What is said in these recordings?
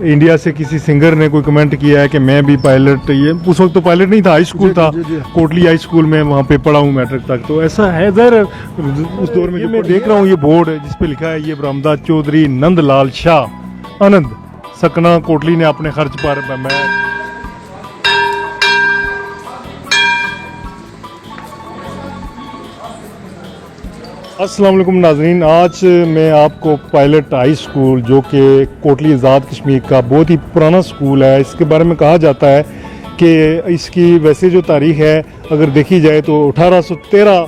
India से किसी singer ने कोई कमेंट किया है कि मैं भी पायलट, ये उस वक्त तो पायलट नहीं था, हाई स्कूल था, कोटली हाई स्कूल में वहाँ पे पढ़ा हूँ मैट्रिक तक। तो ऐसा है ज़र उस दौर में जो मैं देख रहा हूँ, ये बोर्ड जिस पे लिखा है ये बरामदा चौधरी नंदलाल शाह आनंद सकना कोटली ने अपने खर्च पर। मैं अस्सलाम वालेकुम नाजरीन, आज मैं आपको पायलट हाई स्कूल जो कि कोटली आज़ाद कश्मीर का बहुत ही पुराना स्कूल है, इसके बारे में कहा जाता है कि इसकी वैसे जो तारीख है अगर देखी जाए तो 1813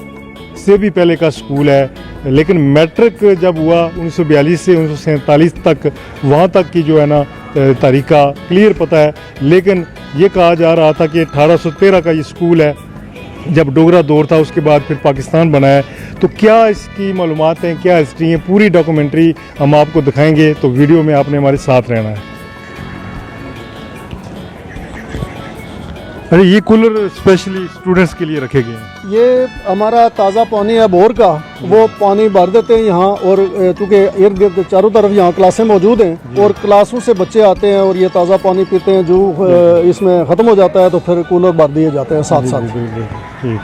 से भी पहले का स्कूल है, लेकिन मैट्रिक जब हुआ 1942 से 1947 तक, वहाँ तक की जो है ना तारीख का क्लियर पता है। लेकिन ये कहा जा रहा था कि 1813 का ये स्कूल है, जब डोगरा दौर था उसके बाद फिर पाकिस्तान बना है। तो क्या इसकी मालूमात हैं, क्या हिस्ट्री है, पूरी डॉक्यूमेंट्री हम आपको दिखाएंगे, तो वीडियो में आपने हमारे साथ रहना है। अरे ये कूलर स्पेशली स्टूडेंट्स के लिए रखे गए हैं। ये हमारा ताज़ा पानी है बोर का, वो पानी भर देते हैं यहाँ, और चूँकि इर्द गिर्द चारों तरफ यहाँ क्लासें मौजूद हैं और क्लासों से बच्चे आते हैं और ये ताज़ा पानी पीते हैं। जो इसमें ख़त्म हो जाता है तो फिर कूलर भर दिए जाते हैं साथ साथ। ठीक।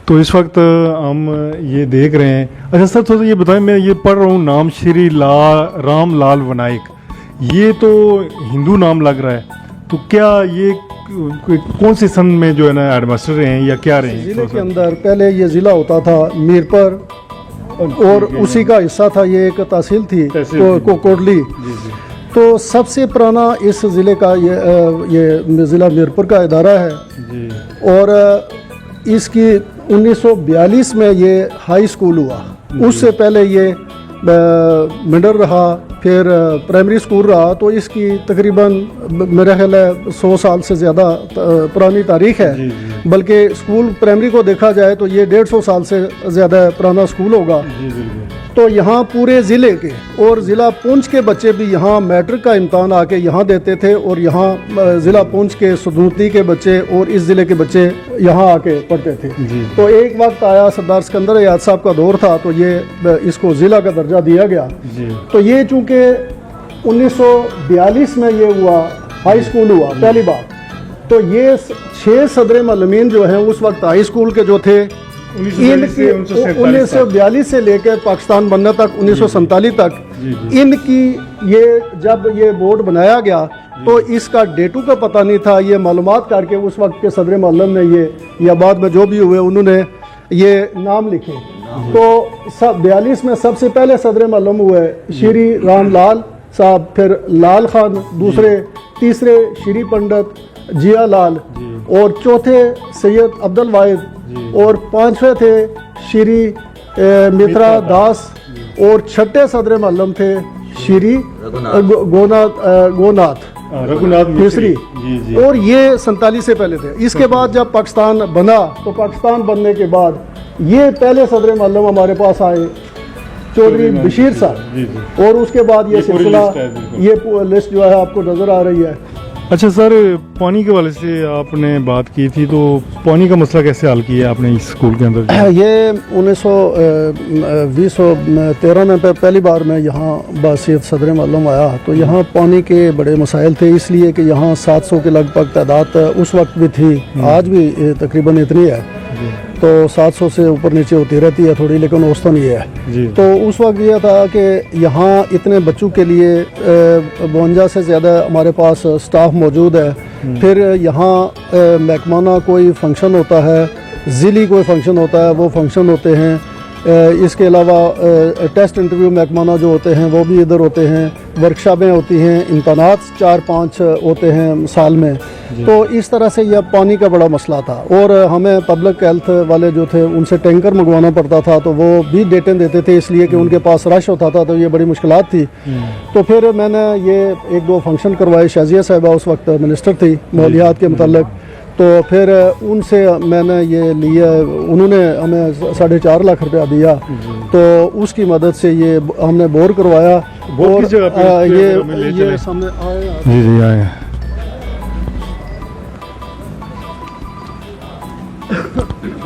तो इस वक्त हम ये देख रहे हैं। अच्छा सर, थोड़ा ये बताएं, मैं ये पढ़ रहा हूँ नाम श्री राम लाल वनायक, ये तो हिंदू नाम लग रहा है, तो क्या ये कौन से सन में जो है ना हेडमास्टर रहे हैं या क्या रहे हैं? ज़िले के अंदर पहले ये ज़िला होता था मीरपुर, और उसी का हिस्सा था, ये एक तहसील थी कोटली। तो सबसे पुराना इस ज़िले का ये ज़िला मीरपुर का इदारा है जी। और इसकी 1942 में ये हाई स्कूल हुआ, उससे पहले ये मिडल रहा, फिर प्राइमरी स्कूल रहा। तो इसकी तकरीबन मेरा ख्याल है 100 साल से ज़्यादा पुरानी तारीख है जी। बल्कि स्कूल प्राइमरी को देखा जाए तो ये 150 साल से ज़्यादा पुराना स्कूल होगा जी। तो यहाँ पूरे ज़िले के और ज़िला पुंछ के बच्चे भी यहाँ मैट्रिक का इम्तहान आके यहाँ देते थे, और यहाँ ज़िला पुंछ के सदूती के बच्चे और इस ज़िले के बच्चे यहाँ आके पढ़ते थे जी। तो एक वक्त आया सरदार सिकंदर आज़ाद साहब का दौर था, तो ये इसको ज़िला का दर्जा दिया गया जी। तो ये चूँकि 1942 में ये हुआ, हाई स्कूल हुआ पहली बार, तो ये 6 सदर मालूमीन जो हैं उस वक्त हाई स्कूल के जो थे, 1942 से लेकर पाकिस्तान बनने तक 1947 तक इनकी ये जब ये बोर्ड बनाया गया तो इसका डेटू का पता नहीं था। ये मालूमात करके उस वक्त के सदर मालूम ने ये या बाद में जो भी हुए उन्होंने ये नाम लिखे। तो 42 में सबसे पहले सदर मालूम हुए श्री राम लाल साहब, फिर लाल खान दूसरे, तीसरे श्री पंडित जिया लाल, और चौथे सैयद अब्दुल वाहिद, और 5वें थे श्री मित्रा दास, और 6ठे सदर मालूम थे श्री रघुनाथ मिस्री। और ये 47 से पहले थे। इसके बाद जब पाकिस्तान बना तो पाकिस्तान बनने के बाद ये पहले सदर मालूम हमारे पास आए चौधरी बशीर साहब, और उसके बाद ये सिलसिला, ये लिस्ट जो है आपको नज़र आ रही है। अच्छा सर, पानी के वाले से आपने बात की थी, तो पानी का मसला कैसे हल किया आपने इस स्कूल के अंदर? ये 1913 में पहली बार मैं यहाँ बासियत सदर मालूम आया, तो यहाँ पानी के बड़े मसाइल थे, इसलिए कि यहाँ 700 के लगभग तादाद उस वक्त भी थी, आज भी तकरीबन इतनी है। तो 700 से ऊपर नीचे होती रहती है थोड़ी, लेकिन औसतन ये है। तो उस वक्त यह था कि यहाँ इतने बच्चों के लिए 52 से ज़्यादा हमारे पास स्टाफ मौजूद है। फिर यहाँ महकमाना कोई फंक्शन होता है, ज़िली कोई फंक्शन होता है, वो फंक्शन होते हैं। इसके अलावा टेस्ट इंटरव्यू महकमाना जो होते हैं वो भी इधर होते हैं, वर्कशॉपें होती हैं, इम्तहानात 4-5 होते हैं साल में। तो इस तरह से यह पानी का बड़ा मसला था, और हमें पब्लिक हेल्थ वाले जो थे उनसे टैंकर मंगवाना पड़ता था, तो वो भी डेटें देते थे, इसलिए कि उनके पास रश होता था, तो ये बड़ी मुश्किलात थी। तो फिर मैंने ये 1-2 फंक्शन करवाए। शाजिया साहिबा उस वक्त मिनिस्टर थी मालियात के मतलब, तो फिर उनसे मैंने ये लिया, उन्होंने हमें 4.5 लाख रुपया दिया, तो उसकी मदद से ये हमने बोर करवाया। और ये सामने आए जी आए।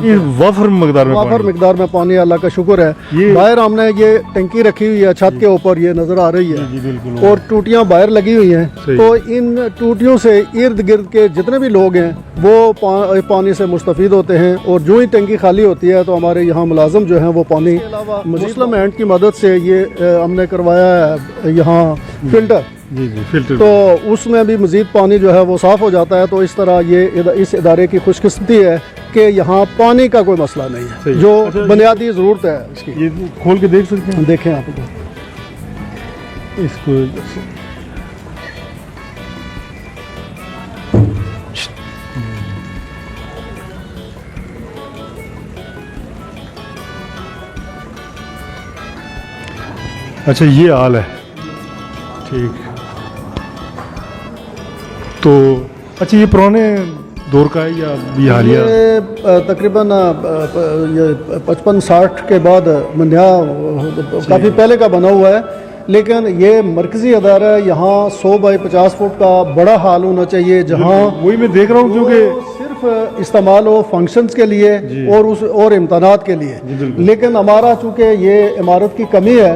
ये वाफर मकदार में वाफर पानी। मिकदार में पानी, अल्लाह का शुक्र है। ये- बाहर हमने ये टंकी रखी हुई है छत के ऊपर, ये नजर आ रही है, जी बिल्कुल। और टूटियां बाहर लगी हुई हैं। सही। तो इन टूटियों से इर्द गिर्द के जितने भी लोग हैं वो पानी से मुस्तफीद होते हैं, और जो ही टंकी खाली होती है तो हमारे यहाँ मुलाजिम जो हैं वो पानी, मुस्लिम हैंड की मदद से ये हमने करवाया है यहाँ फिल्टर, जी जी फिल्टर। तो उसमें भी मज़ीद पानी जो है वो साफ़ हो जाता है। तो इस तरह ये इस इदारे की खुशकिस्मती है कि यहाँ पानी का कोई मसला नहीं है, सही। जो अच्छा, बुनियादी ज़रूरत है इसकी। ये खोल के देख सकते हैं देखें आप इसको। अच्छा ये हाल है, ठीक। तो अच्छा ये पुराने दौर का है या अभी हालिया? ये तकरीबन ये 55-60 के बाद नया काफ़ी पहले का बना हुआ है, लेकिन ये मरकज़ी अदारा है। यहाँ 100 बाई 50 फुट का बड़ा हाल होना चाहिए, जहाँ वही मैं देख रहा हूँ क्योंकि सिर्फ इस्तेमाल हो फंक्शंस के लिए और इम्तहानात के लिए। बिल्कुल। लेकिन हमारा चूँकि ये इमारत की कमी है,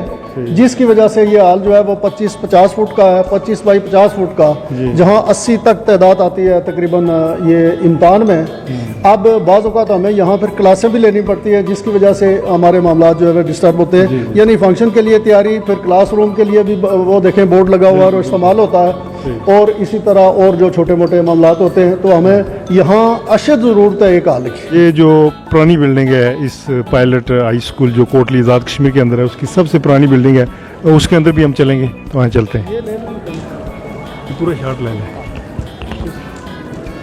जिसकी वजह से ये हाल जो है वो 25-50 फुट का है, 25 बाई 50 फुट का, जहाँ 80 तक तादाद आती है तकरीबन ये इम्तहान में। अब बाज़ औक़ात हमें यहाँ फिर क्लासें भी लेनी पड़ती है, जिसकी वजह से हमारे मामला जो है वो डिस्टर्ब होते हैं। यानी फंक्शन के लिए तैयारी, फिर क्लासरूम के लिए भी वो देखें बोर्ड लगा हुआ है और इस्तेमाल होता है, और इसी तरह और जो छोटे मोटे मामला होते हैं। तो हमें यहाँ अशद ज़रूरत है एक हाल की। ये जो पुरानी बिल्डिंग है इस पायलट हाई स्कूल जो कोटली आज़ाद कश्मीर के अंदर है, उसकी सबसे पुरानी बिल्डिंग है, उसके अंदर भी हम चलेंगे, तो वहाँ चलते हैं। ये पूरा शॉट ले लें।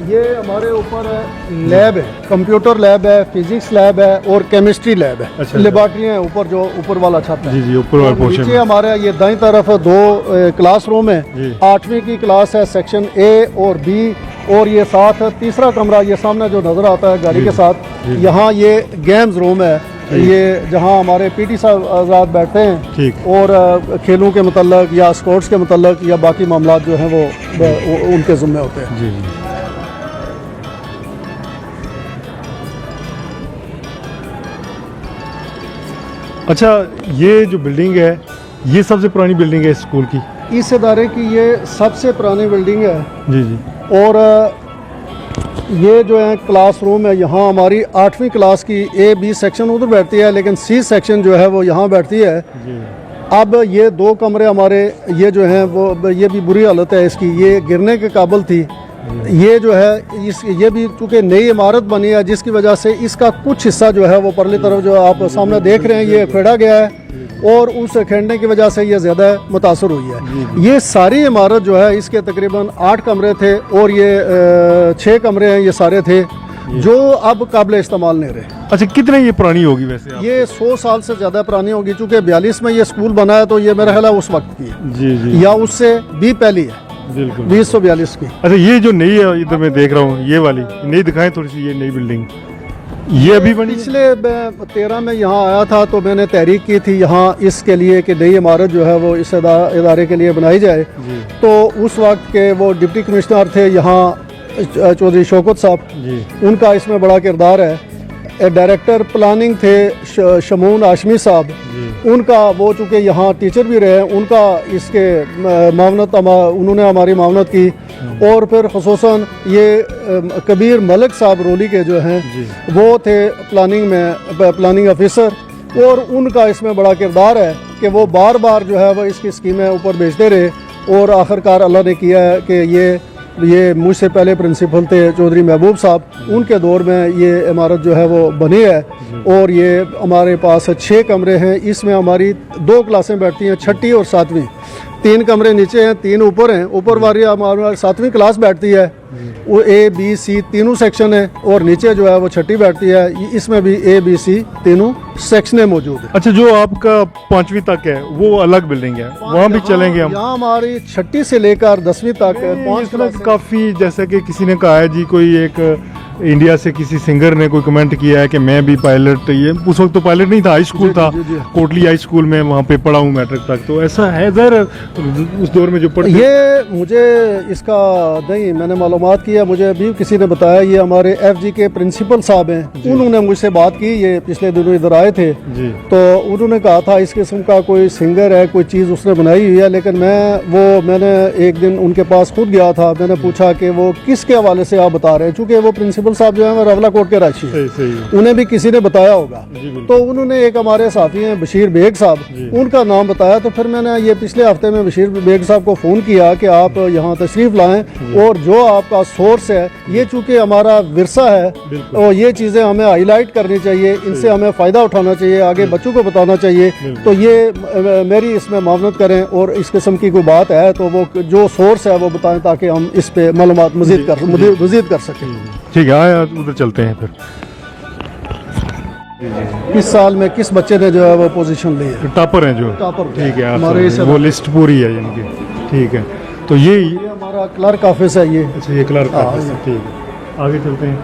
ये हमारे ऊपर लैब है, कंप्यूटर लैब है, फिजिक्स लैब है और केमिस्ट्री लैब है। अच्छा। लेबॉर्ट्रियाँ हैं ऊपर, जो ऊपर वाला छत है। जी जी ऊपर वाले और पोर्शन नीचे में। हमारे ये दाईं तरफ 2 क्लासरूम है। जी। 8वीं की क्लास है, सेक्शन ए और बी, और ये साथ तीसरा कमरा ये सामने जो नज़र आता है गाड़ी के साथ, यहाँ ये गेम्स रूम है, ये जहाँ हमारे पीटी साहब आज़ाद बैठते हैं, ठीक। और खेलों के मतलब या स्पोर्ट्स के मतलब या बाकी मामला जो हैं वो उनके ज़िम्मे होते हैं। जी जी। अच्छा ये जो बिल्डिंग है ये सबसे पुरानी बिल्डिंग है इस स्कूल की? इस इदारे की ये सबसे पुरानी बिल्डिंग है। जी जी। और ये जो है क्लासरूम है, यहाँ हमारी 8वीं क्लास की ए बी सेक्शन उधर बैठती है, लेकिन सी सेक्शन जो है वो यहाँ बैठती है। जी। अब ये 2 कमरे हमारे ये जो हैं वो ये भी बुरी हालत है इसकी, ये गिरने के काबिल थी। ये जो है ये भी चूँकि नई इमारत बनी है, जिसकी वजह से इसका कुछ हिस्सा जो है वो परली तरफ जो आप सामने देख रहे हैं ये फेड़ा गया है, और उस खेड़ने की वजह से ये ज़्यादा मुतासर हुई है। ये सारी इमारत जो है इसके तकरीबन 8 कमरे थे, और ये 6 कमरे हैं, ये सारे थे जो अब काबिल इस्तेमाल नहीं रहे। अच्छा कितने ये पुरानी होगी वैसे? ये 100 साल से ज़्यादा पुरानी होगी, चूँकि 42 में ये स्कूल बना है, तो ये मेरा ख्याल है उस वक्त की है, जी जी या उससे भी पहली है, बिल्कुल 2042 की। अच्छा ये जो नई है इधर मैं देख रहा हूँ ये वाली नई दिखाएं थोड़ी सी, ये नई बिल्डिंग ये अभी बनी है? पिछले 13 में यहाँ आया था तो मैंने तहरीक की थी यहाँ इसके लिए कि नई इमारत जो है वो इस इदारे के लिए बनाई जाए। तो उस वक्त के वो डिप्टी कमिश्नर थे यहाँ चौधरी शौकत साहब, उनका इसमें बड़ा किरदार है। डायरेक्टर प्लानिंग थे शमून आशमी साहब, उनका वो चूँकि यहाँ टीचर भी रहे, उनका इसके मावनत उन्होंने हमारी मावनत की। और फिर ख़ुसूसन ये कबीर मलिक साहब रोली के जो हैं वो थे प्लानिंग ऑफिसर, और उनका इसमें बड़ा किरदार है कि वो बार बार जो है वो इसकी स्कीमें ऊपर भेजते रहे, और आखिरकार अल्लाह ने किया है कि ये मुझसे पहले प्रिंसिपल थे चौधरी महबूब साहब, उनके दौर में ये इमारत जो है वो बनी है। और ये हमारे पास 6 कमरे हैं, इसमें हमारी 2 क्लासें बैठती हैं, 6ठी और 7वीं। 3 कमरे नीचे हैं, 3 ऊपर हैं। ऊपर वाली हमारी 7वीं क्लास बैठती है, वो ए बी सी तीनों सेक्शन है, और नीचे जो है वो 6ठी बैठती है, इसमें भी ए बी सी तीनों सेक्शनें मौजूद है। अच्छा जो आपका 5वीं तक है वो अलग बिल्डिंग है, वहाँ भी चलेंगे हम? यहाँ हमारी 6ठी से लेकर 10वीं तक 5 इसमें काफ़ी जैसे कि किसी ने कहा है जी कोई एक इंडिया से किसी सिंगर ने कोई कमेंट किया है कि मैं भी पायलट, ये उस वक्त तो पायलट नहीं था, हाई स्कूल था, जी। कोटली हाई स्कूल में वहाँ पे पढ़ा हूँ मैट्रिक तक, तो ऐसा है ज़र उस दौर में जो पढ़ते। ये मुझे इसका नहीं, मैंने मालूमात किया, मुझे अभी किसी ने बताया, ये हमारे FG के प्रिंसिपल साहब हैं, उन्होंने मुझसे बात की, ये पिछले दिनों इधर आए थे, जी तो उन्होंने कहा था इस किस्म का कोई सिंगर है, कोई चीज़ उसने बनाई हुई है, लेकिन मैंने एक दिन उनके पास खुद गया था, मैंने पूछा कि वो किसके हवाले से आप बता रहे हैं, चूँकि वो प्रिंसिपल साहब जो है वो रवलाकोट के राशि हैं, सही उन्हें भी किसी ने बताया होगा, जी बिल्कुल। तो उन्होंने एक हमारे साथी हैं बशीर बेग साहब, उनका नाम बताया, तो फिर मैंने ये पिछले हफ्ते में बशीर बेग साहब को फ़ोन किया कि आप यहाँ तशरीफ़ लाएं और जो आपका सोर्स है, ये चूँकि हमारा विरसा है और ये चीज़ें हमें हाईलाइट करनी चाहिए, इनसे हमें फ़ायदा उठाना चाहिए, आगे बच्चों को बताना चाहिए, तो ये मेरी इसमें मावनत करें और इस किस्म की कोई बात है तो वो जो सोर्स है वो बताएं ताकि हम इस पे मालूमात मज़ीद कर सकें। ठीक है, आया उधर चलते हैं फिर। इस साल में किस बच्चे ने जो है वो पोजीशन ली है? टॉपर हैं जो, टॉपर ठीक है, हमारे इस वो लिस्ट पूरी है इनकी, ठीक है, तो ये हमारा क्लर्क ऑफिस है ये। अच्छा, ये क्लर्क ऑफिस है, ठीक है, आगे चलते हैं।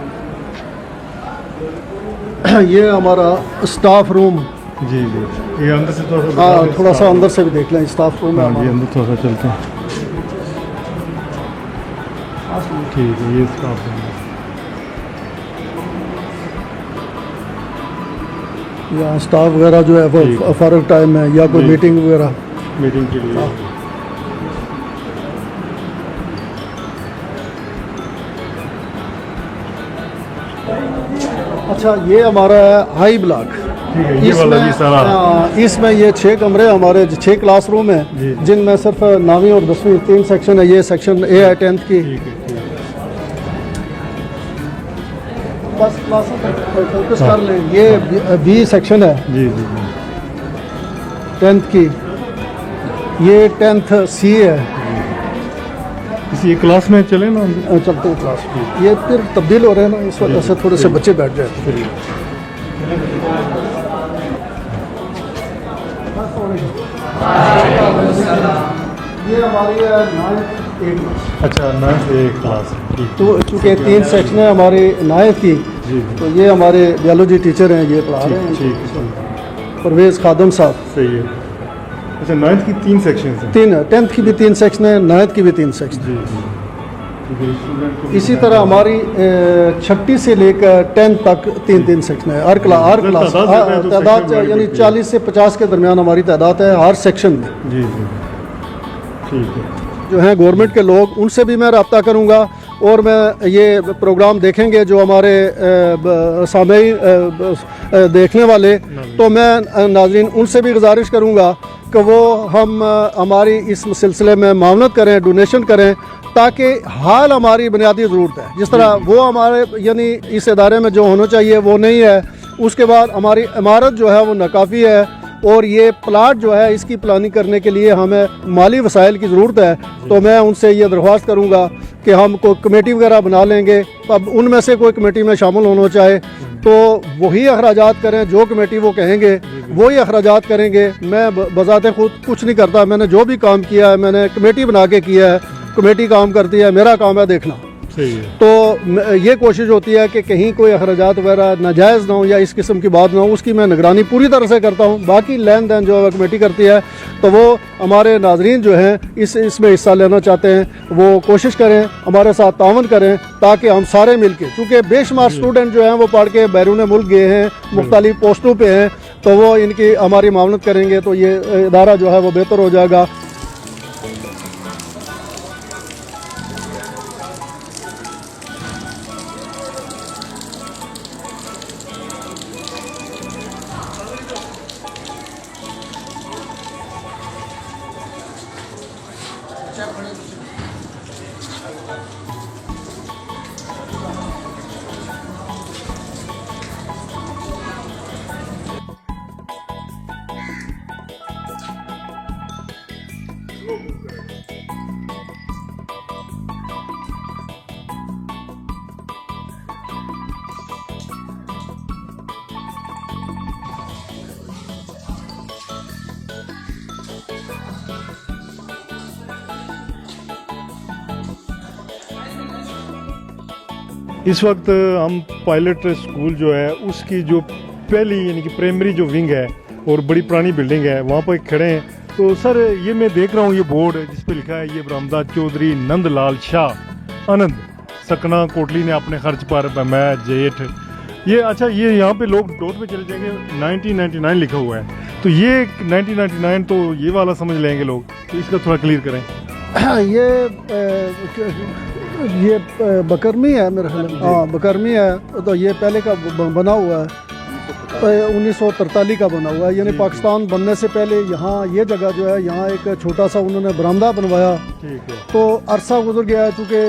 ये हमारा स्टाफ रूम, जी जी, ये अंदर से थोड़ा सा हाँ थोड़ा सा अंदर से भी देख लें, स्टाफ रूम है हाँ जी, हमारा। अंदर थोड़ा सा चलते हैं, ठीक है, ये स्टाफ रूम है। यहाँ स्टाफ वगैरह जो है वो फ़ारग टाइम में या कोई मीटिंग वगैरह, मीटिंग के लिए। अच्छा ये हमारा है हाई ब्लॉक, ठीक है, ये वाला भी सारा, इसमें ये 6 कमरे हमारे 6 क्लासरूम जी। हैं जिनमें सिर्फ 9वीं और 10वीं 3 सेक्शन है, ये सेक्शन A है 10th की। ठीक है, ठीक है, बस क्लास फोकस कर लें, ये B सेक्शन है जी जी जी, 10th की, ये 10th C है। किसी एक क्लास में चले ना अंदर। चलते हैं क्लास में, ये फिर तब्दील हो रहे हैं ना, इस वजह से थोड़े से बच्चे बैठ जाते हैं। ये हमारी है 9th A क्लास। अच्छा, 9th A क्लास, ठीक, तो चूँकि 3 सेक्शन है हमारे 9th की, जी तो ये हमारे बायोलॉजी टीचर हैं, ये पढ़ा रहे हैं, ठीक, परवेज़ खादम साहब। सही है। अच्छा, 9th की 3 सेक्शन हैं। 3 है, 10th की भी 3 सेक्शन है, 9th की भी 3 सेक्शन। जी जी, ठीक है, स्टूडेंट को इसी तरह हमारी 6ठी से लेकर 10th तक 3 सेक्शन है, हर क्लास तादाद यानी 40 से 50 के दरमियान हमारी तादाद है हर सेक्शन में। जी जी, ठीक है, जो हैं गवर्नमेंट के लोग, उनसे भी मैं रब्ता करूँगा और मैं ये प्रोग्राम देखेंगे जो हमारे सामई देखने वाले, तो मैं नाज़रीन उनसे भी गुजारिश करूँगा कि वो हमारी इस सिलसिले में मावनत करें, डोनेशन करें, ताकि हाल हमारी बुनियादी ज़रूरत है, जिस तरह वो हमारे यानी इस इदारे में जो होना चाहिए वो नहीं है, उसके बाद हमारी इमारत जो है वो नाकाफ़ी है, और ये प्लाट जो है इसकी प्लानिंग करने के लिए हमें माली वसाइल की ज़रूरत है, तो मैं उनसे ये दरख्वास्त करूँगा कि हम कोई कमेटी वगैरह बना लेंगे, अब उनमें से कोई कमेटी में शामिल होना चाहे तो वही अखराजात करें, जो कमेटी वो कहेंगे वही अखराजात करेंगे। मैं बज़ाते खुद कुछ नहीं करता, मैंने जो भी काम किया है मैंने कमेटी बना के किया है, कमेटी काम करती है, मेरा काम है देखना। सही है। तो ये कोशिश होती है कि कहीं कोई अखराजात वगैरह नाजायज़ ना हो या इस किस्म की बात ना हो, उसकी मैं निगरानी पूरी तरह से करता हूँ। बाकी लेन देन जो है कमेटी करती है, तो वो हमारे नाजरीन जो हैं इसमें हिस्सा लेना चाहते हैं वो कोशिश करें, हमारे साथ तावन करें, ताकि हम सारे मिल के, चूँकि बेशुमार स्टूडेंट जो हैं वो पढ़ के बैरून मुल्क गए हैं, मुख्तलिफ पोस्टों पर हैं, तो वो इनकी हमारी मावनत करेंगे तो ये इदारा जो है वो बेहतर हो जाएगा। इस वक्त हम पायलट स्कूल जो है उसकी जो पहली यानी कि प्राइमरी जो विंग है और बड़ी पुरानी बिल्डिंग है वहाँ पर खड़े हैं। तो सर ये मैं देख रहा हूँ ये बोर्ड जिस पे लिखा है ये बरामदा चौधरी नंदलाल शाह आनंद सकना कोटली ने अपने खर्च पर मैं जेठ। ये अच्छा ये यहाँ पे लोग डॉट पे चले जाएंगे 1999 लिखा हुआ है, तो ये 1999 तो ये वाला समझ लेंगे लोग, तो इसका थोड़ा क्लियर करें। ये बकरमी है मेरे ख्याल में, हाँ बकरमी है। तो ये पहले का बना हुआ है 1943 का बना हुआ है, यानी पाकिस्तान बनने से पहले यहाँ ये जगह जो है यहाँ एक छोटा सा उन्होंने बरामदा बनवाया। ठीक है। तो अरसा गुजर गया है चूँकि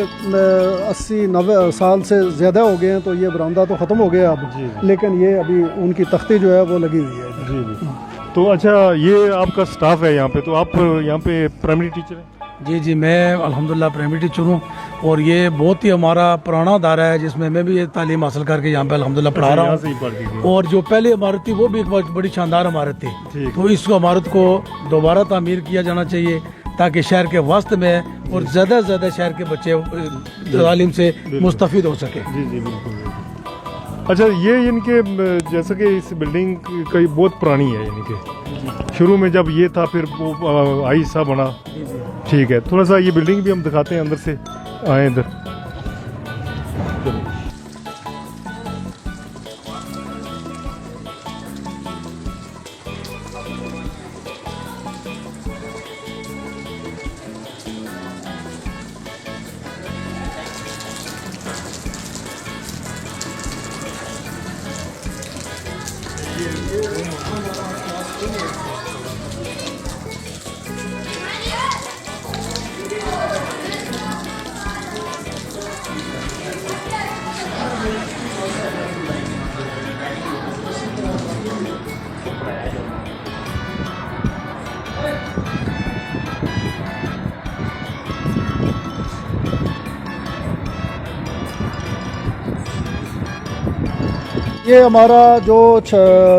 80-90 साल से ज़्यादा हो गए हैं, तो ये बरामदा तो ख़त्म हो गया अब, लेकिन ये अभी उनकी तख्ती जो है वो लगी हुई है। जी जी। तो अच्छा ये आपका स्टाफ है यहाँ पे, तो आप यहाँ पे प्राइमरी टीचर हैं? जी जी, मैं अल्हम्दुलिल्लाह प्राइमरी टीचर हूँ और ये बहुत ही हमारा पुराना अदारा है जिसमें मैं भी ये तालीम हासिल करके यहाँ पे अल्हम्दुलिल्लाह पढ़ा रहा हूँ। और जो पहली इमारत थी वो भी एक बड़ी शानदार इमारत थी, तो इस इमारत को दोबारा तामीर किया जाना चाहिए ताकि शहर के वस्त में और ज़्यादा से ज़्यादा शहर के बच्चे तालीम से मुस्तफ़ीद हो सके। जी जी बिल्कुल। अच्छा ये इनके जैसे कि इस बिल्डिंग कई बहुत पुरानी है, यानी कि शुरू में जब ये था फिर वो आहिस्ता बना। ठीक है, थोड़ा सा ये बिल्डिंग भी हम दिखाते हैं अंदर से, आए इधर। ये हमारा जो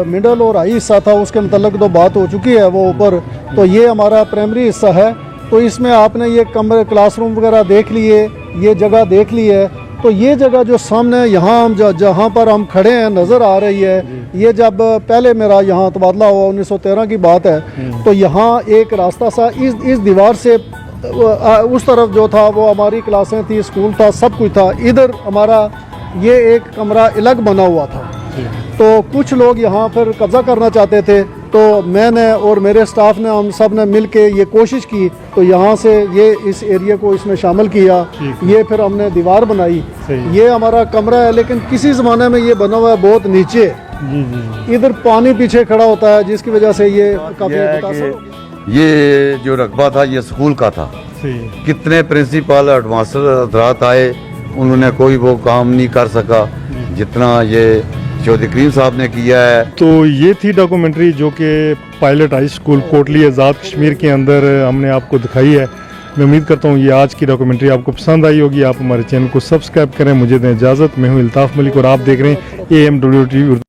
मिडल और हाई हिस्सा था उसके मतलब तो बात हो चुकी है वो ऊपर। तो ये हमारा प्राइमरी हिस्सा है, तो इसमें आपने ये कमरे क्लासरूम वगैरह देख लिए, ये जगह देख ली है। तो ये जगह जो सामने यहाँ हम जहाँ पर हम खड़े हैं नज़र आ रही है, ये जब पहले मेरा यहाँ तबादला हुआ 1913 की बात है, तो यहाँ एक रास्ता सा इस दीवार से उस तरफ जो था वो हमारी क्लासें थी, स्कूल था, सब कुछ था। इधर हमारा ये एक कमरा अलग बना हुआ था। तो कुछ लोग यहाँ फिर कब्जा करना चाहते थे, तो मैंने और मेरे स्टाफ ने हम सब ने मिल के ये कोशिश की, तो यहाँ से ये इस एरिया को इसमें शामिल किया। ये फिर हमने दीवार बनाई। ये हमारा कमरा है, लेकिन किसी ज़माने में ये बना हुआ है बहुत नीचे। इधर पानी पीछे खड़ा होता है जिसकी वजह से ये काफ़ी ये जो रकबा था ये स्कूल का था। कितने प्रिंसिपल एडवांसर हजरात आए, उन्होंने कोई वो काम नहीं कर सका जितना ये चौधरी करीम साहब ने किया है। तो ये थी डॉक्यूमेंट्री जो कि pilot high school Kotli Azad Kashmir के अंदर हमने आपको दिखाई है। मैं उम्मीद करता हूँ ये आज की डॉक्यूमेंट्री आपको पसंद आई होगी। आप हमारे चैनल को सब्सक्राइब करें। मुझे दें इजाज़त। मैं हूँ इल्ताफ़ मलिक और आप देख रहे हैं AMWT।